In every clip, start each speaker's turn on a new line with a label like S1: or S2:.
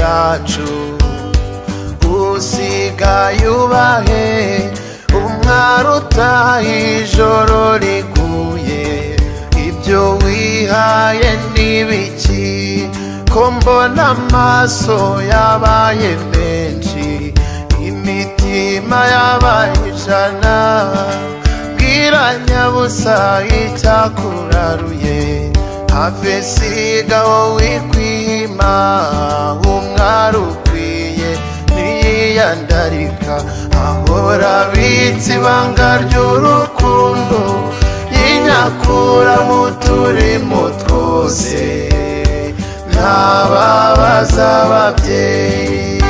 S1: bwacu usigaye ubahe umwari utaha ijoro riguye ibyo wihaye n'ibiki ko mbona amaso yabaye menshi imitima yabaye ijana bwira nyabusa icyakuraruye have siga wowe kwima umwari ukwiye ntiyiyandarika ahora abitse ibanga ry'urukundo yinyakura mu turimo twose ntababaza ababyeyi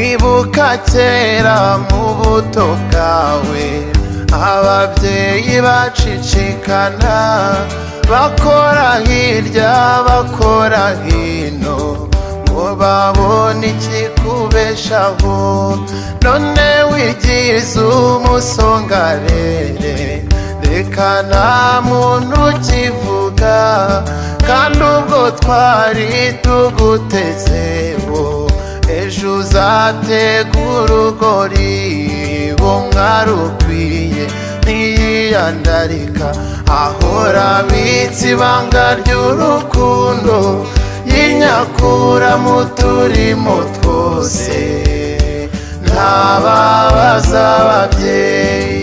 S1: ibuka kera mu buto bwawe ababyeyi bacicikana bakora hirya bakora hino ngo babone ikikubeshaho none wigize umusongarere reka nta muntu ukivuga kandi ubwo twari tugutezeho ejo uzategura urugori umwari ukwiye ntiyiyandarika ahora abitse ibanga ry'urukundo yinyakura mu turimo twose ntababaza ababyeyi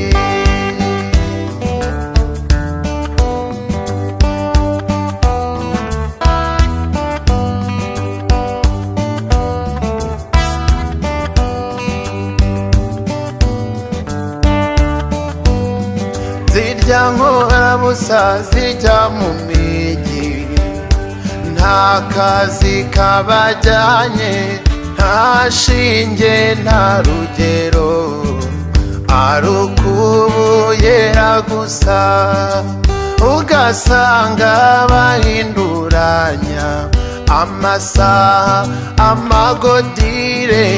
S1: zirya nkorabusa zijya mu migi nta kazi kabajyanye nta shinge nta rugero ari ukubuyera gusa ugasanga bahinduranya amasaha amagodire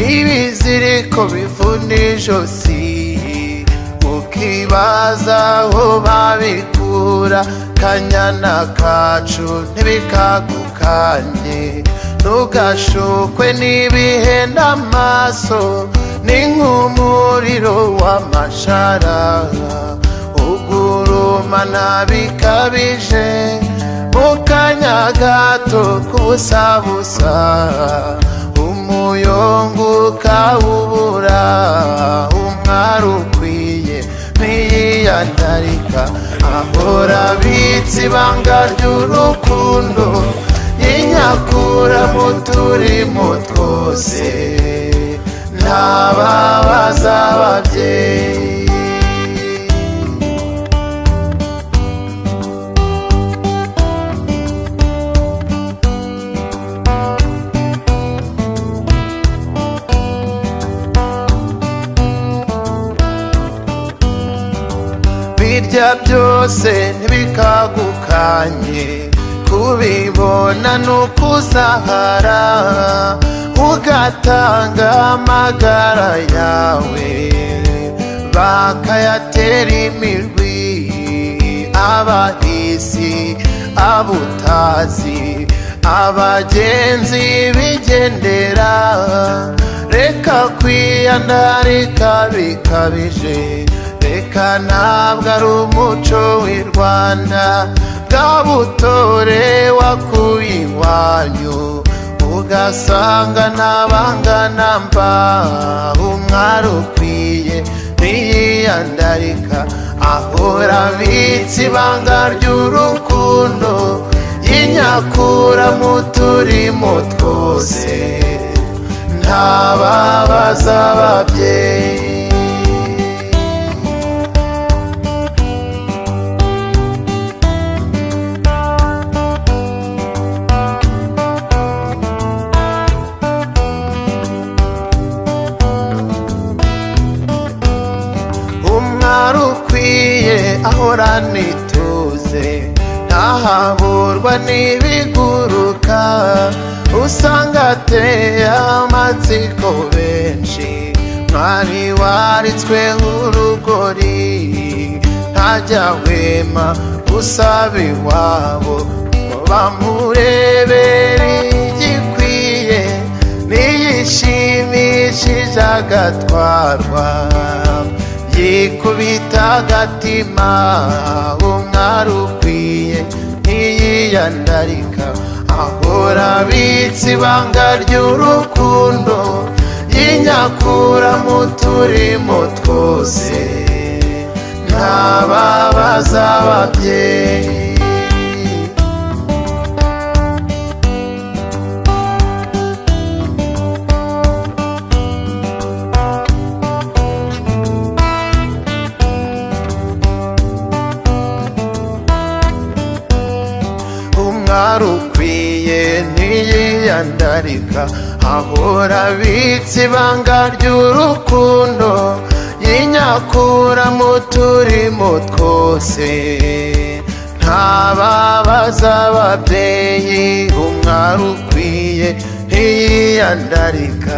S1: ibiziriko bivuna ijosi ukibaza aho babikura kanyana kacu ntibikagukanye ntugashukwe n'ibihenda amaso ni nk'umuriro w'amashara ugurumana bikabije mu kanya gato k'ubusabusa umuyongo ukawubura umwari ukwiye ntiyiyandarika ahora abitse ibanga ry'urukundo yinyakura mu turimo twose ntababaza ababyeyi birya byose ntibikagukanye kubibona n'ukuzahara ugatanga amagara yawe bakayatera imirwi abahisi abutazi abagenzi bigendera reka kwiyandarika bikabije reka ntabwo ari umuco w'i Rwanda bwa butore wakuye iwanyu ugasanga ntabangana mba umwari ukwiye ntiyiyandarika ahora abitse ibanga ry'urukundo yinyakura mu turimo twose ntababaza ababyeyi ahorana ituze ntahaburwa n'ibiguruka usanga ateye amatsiko benshi. Mwari waritswe nk'urugori, ntajya ahwema gusaba iwabo ngo bamurebere igikwiye. Niyishimishije agatwarwa, yikubita agatima, umwari ukwiye ntiyiyandarika. Ahora abitse ibanga ry'urukundo, yinyakura mu turimo twose, ntababaza ababyeyi. Umwari ukwiye ntiyiyandarika, ahora abitse ibanga ry'urukundo, yinyakura mu turimo twose, ntababaza ababyeyi. Umwari ukwiye ntiyiyandarika,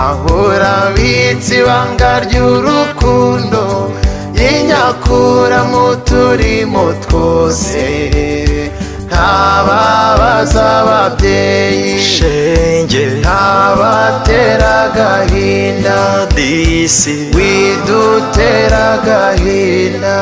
S1: ahora abitse ibanga ry'urukundo, yinyakura mu turimo twose, ntababaza ababyeyi.
S2: Shenge
S1: ntabatera agahinda,
S2: disi
S1: widutera agahinda.